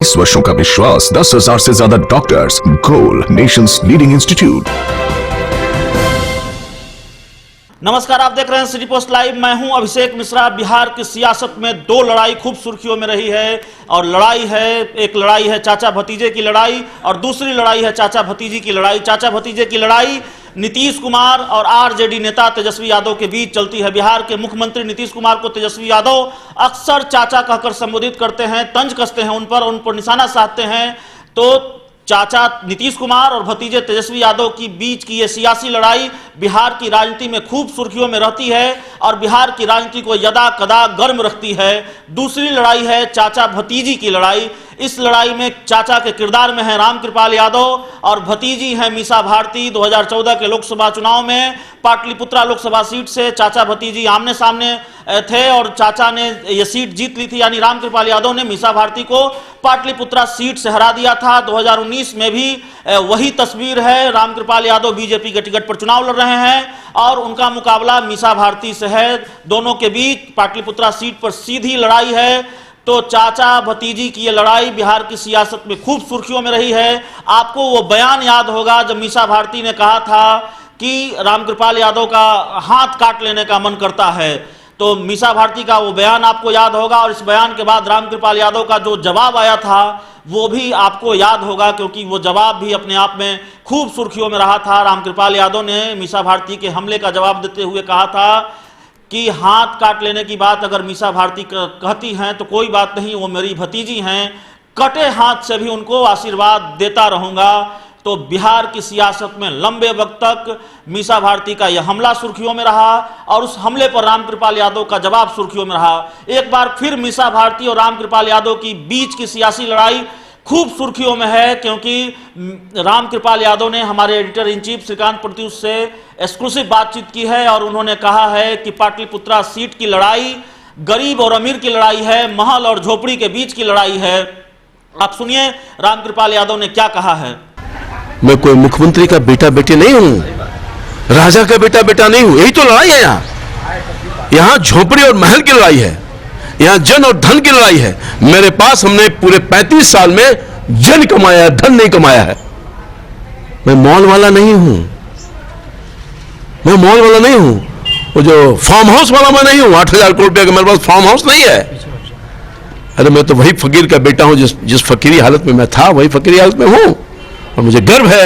20 वर्षों का विश्वास, 10,000 से ज्यादा डॉक्टर्स, गोल नेशंस लीडिंग इंस्टीट्यूट। नमस्कार, आप देख रहे हैं सिटी पोस्ट लाइव। मैं हूं अभिषेक मिश्रा। बिहार की सियासत में दो लड़ाई खूब सुर्खियों में रही है और लड़ाई है, एक लड़ाई है चाचा भतीजे की लड़ाई और दूसरी लड़ाई है चाचा भतीजी की लड़ाई। चाचा भतीजे की लड़ाई नीतीश कुमार और आरजेडी नेता तेजस्वी यादव के बीच चलती है। बिहार के मुख्यमंत्री नीतीश कुमार को तेजस्वी यादव अक्सर चाचा कहकर संबोधित करते हैं, तंज कसते हैं, उन पर निशाना साधते हैं। तो चाचा नीतीश कुमार और भतीजे तेजस्वी यादव की बीच की यह सियासी लड़ाई बिहार की राजनीति में खूब सुर्खियों में रहती है और बिहार की राजनीति को यदा कदा गर्म रखती है। दूसरी लड़ाई है चाचा भतीजी की लड़ाई। इस लड़ाई में चाचा के किरदार में है रामकृपाल यादव और भतीजी हैं मीसा भारती। 2014 के लोकसभा चुनाव में पाटलिपुत्रा लोकसभा सीट से चाचा भतीजी आमने सामने थे और चाचा ने यह सीट जीत ली थी, यानी रामकृपाल यादव ने मीसा भारती को पाटलिपुत्रा सीट से हरा दिया था। 2019 में भी वही तस्वीर है। रामकृपाल यादव बीजेपी के टिकट पर चुनाव लड़ रहे हैं और उनका मुकाबला मीसा भारती से है। दोनों के बीच पाटलिपुत्रा सीट पर सीधी लड़ाई है। तो चाचा भतीजी की यह लड़ाई बिहार की सियासत में खूब सुर्खियों में रही है। आपको वो बयान याद होगा जब मीसा भारती ने कहा था कि रामकृपाल यादव का हाथ काट लेने का मन करता है। तो मीसा भारती का वो बयान आपको याद होगा और इस बयान के बाद रामकृपाल यादव का जो जवाब आया था वो भी आपको याद होगा, क्योंकि वो जवाब भी अपने आप में खूब सुर्खियों में रहा था। रामकृपाल यादव ने मीसा भारती के हमले का जवाब देते हुए कहा था कि हाथ काट लेने की बात अगर मीसा भारती कहती हैं तो कोई बात नहीं, वो मेरी भतीजी हैं, कटे हाथ से भी उनको आशीर्वाद देता रहूंगा। तो बिहार की सियासत में लंबे वक्त तक मीसा भारती का यह हमला सुर्खियों में रहा और उस हमले पर रामकृपाल यादव का जवाब सुर्खियों में रहा। एक बार फिर मीसा भारती और रामकृपाल यादव की बीच की सियासी लड़ाई खूब सुर्खियों में है, क्योंकि रामकृपाल यादव ने हमारे editor in chief Shrikant Pratyush से एक्सक्लूसिव बातचीत की है और उन्होंने कहा है कि पाटलिपुत्रा सीट की लड़ाई गरीब और अमीर की लड़ाई है, महल और झोपड़ी के बीच की लड़ाई है। आप सुनिए रामकृपाल यादव ने क्या कहा है। मैं कोई मुख्यमंत्री का बेटा बेटी नहीं हूं, राजा का बेटा बेटा नहीं हूं। यही तो लड़ाई है। यहां झोपड़ी और महल की लड़ाई है, यहां जन और धन की लड़ाई है। मेरे पास हमने पूरे 35 साल में जन कमाया है, धन नहीं कमाया है। मैं मॉल वाला नहीं हूं, मैं मॉल वाला नहीं हूं, वो जो फार्म हाउस वाला मैं नहीं हूं। 8,000 करोड़ रुपया का मेरे पास फार्म हाउस नहीं है। अरे मैं तो वही फकीर का बेटा हूं जिस फकीरी हालत में मैं था वही फकीरी हालत में हूं और मुझे गर्व है,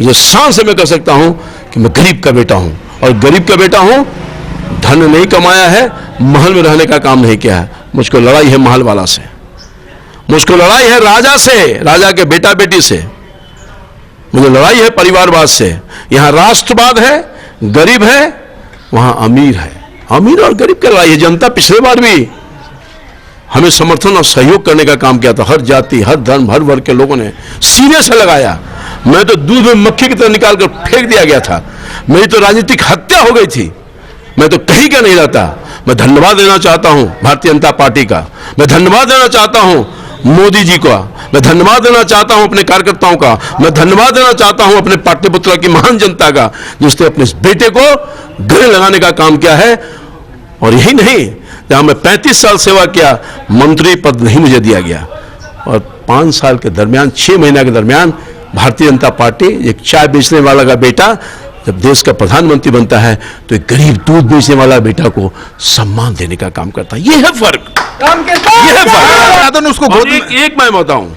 मुझे शान से मैं कह सकता हूं कि मैं गरीब का बेटा हूं और गरीब का बेटा हूं। धन नहीं कमाया है, महल में रहने का काम नहीं किया है। मुझको लड़ाई है महल वाला से, मुझको लड़ाई है राजा से, राजा के बेटा बेटी से, मुझे लड़ाई है परिवारवाद से। यहां राष्ट्रवाद है, गरीब है, वहां अमीर है। अमीर और गरीब की लड़ाई है। जनता पिछले बार भी हमें समर्थन और सहयोग करने का काम किया था। हर जाति, हर धर्म, हर वर्ग के लोगों ने सीने से लगाया। मैं तो दूध में मक्खी की तरह निकाल कर फेंक दिया गया था। मेरी तो राजनीतिक हत्या हो गई थी। मैं तो कहीं का नहीं रहता। मैं धन्यवाद देना चाहता हूं भारतीय जनता पार्टी का, मैं धन्यवाद देना चाहता हूं मोदी जी का, मैं धन्यवाद देना चाहता हूं अपने कार्यकर्ताओं का, मैं धन्यवाद देना चाहता हूं अपने पाटलिपुत्रा की महान जनता का, जिसने अपने बेटे को गले लगाने का काम किया है। और यही नहीं, जहां मैं 35 साल सेवा किया, मंत्री पद नहीं मुझे दिया गया और 5 साल के दरमियान, 6 महीने के दरमियान भारतीय जनता पार्टी, एक चाय बेचने वाला का बेटा जब देश का प्रधानमंत्री बनता है तो एक गरीब दूध बेचने वाला बेटा को सम्मान देने का काम करता है। यह है फर्क, यह है फर्क। उसको एक मैं बताऊं,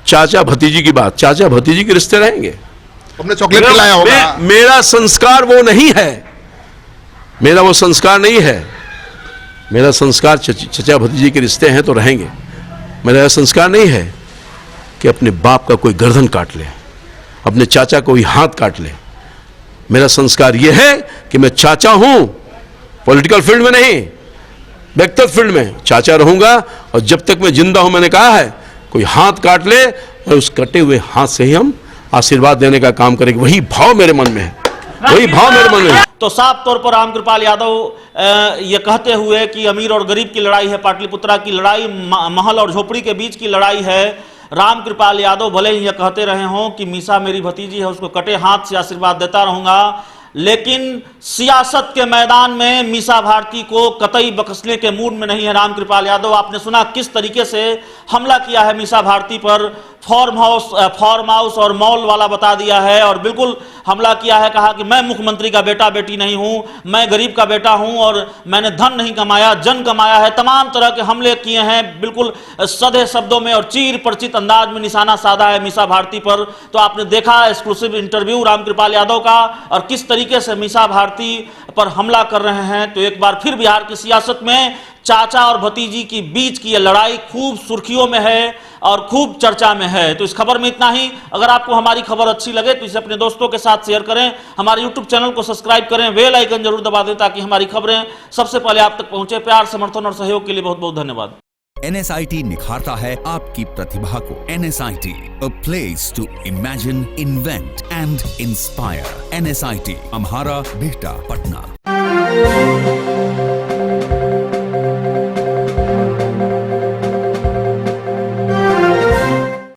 चाचा भतीजी की बात, चाचा भतीजी के रिश्ते रहेंगे। अपने चॉकलेट खिलाया होगा। मेरा संस्कार वो नहीं है, मेरा वो संस्कार नहीं है। मेरा संस्कार चचा भतीजी के रिश्ते हैं तो रहेंगे। मेरा संस्कार नहीं है कि अपने बाप का कोई गर्दन काट ले, अपने चाचा को ही हाथ काट ले। मेरा संस्कार यह है कि मैं चाचा हूं, पॉलिटिकल फील्ड में नहीं, व्यक्तिगत फील्ड में चाचा रहूंगा और जब तक मैं जिंदा हूं, मैंने कहा है, कोई हाथ काट ले और उस कटे हुए हाथ से ही हम आशीर्वाद देने का काम करेंगे। वही भाव मेरे मन में है, वही भाव मेरे मन में है। तो साफ तौर पर रामकृपाल यादव ये कहते हुए कि अमीर और गरीब की लड़ाई है, पाटलिपुत्रा की लड़ाई महल और झोपड़ी के बीच की लड़ाई है। रामकृपाल यादव भले ही यह कहते रहे हों कि मीसा मेरी भतीजी है, उसको कटे हाथ से आशीर्वाद देता रहूंगा, लेकिन सियासत के मैदान में मीसा भारती को कतई बख्शने के मूड में नहीं है रामकृपाल यादव। आपने सुना किस तरीके से हमला किया है मीसा भारती पर, फार्म हाउस और मॉल वाला बता दिया है और बिल्कुल हमला किया है। कहा कि मैं मुख्यमंत्री का बेटा बेटी नहीं हूं, मैं गरीब का बेटा हूं और मैंने धन नहीं कमाया, जन कमाया है। तमाम तरह के हमले किए हैं, बिल्कुल सधे शब्दों में और चीर परिचित अंदाज में निशाना साधा है मीसा भारती पर। तो आपने देखा एक्सक्लूसिव इंटरव्यू रामकृपाल यादव का और किस तरीके से मीसा भारती पर हमला कर रहे हैं। तो एक बार फिर बिहार की सियासत में चाचा और भतीजी की बीच की यह लड़ाई खूब सुर्खियों में है और खूब चर्चा में है। तो इस खबर में इतना ही। अगर आपको हमारी खबर अच्छी लगे तो इसे अपने दोस्तों के साथ शेयर करें, हमारे YouTube चैनल को सब्सक्राइब करें, बेल आइकन जरूर दबा दें ताकि हमारी खबरें सबसे पहले आप तक पहुंचे। प्यार, समर्थन और सहयोग के लिए बहुत बहुत धन्यवाद। NSIT निखारता है आपकी प्रतिभा को। NSIT, a place to imagine, invent and inspire. NSIT, अम्हारा, Bihta, Patna.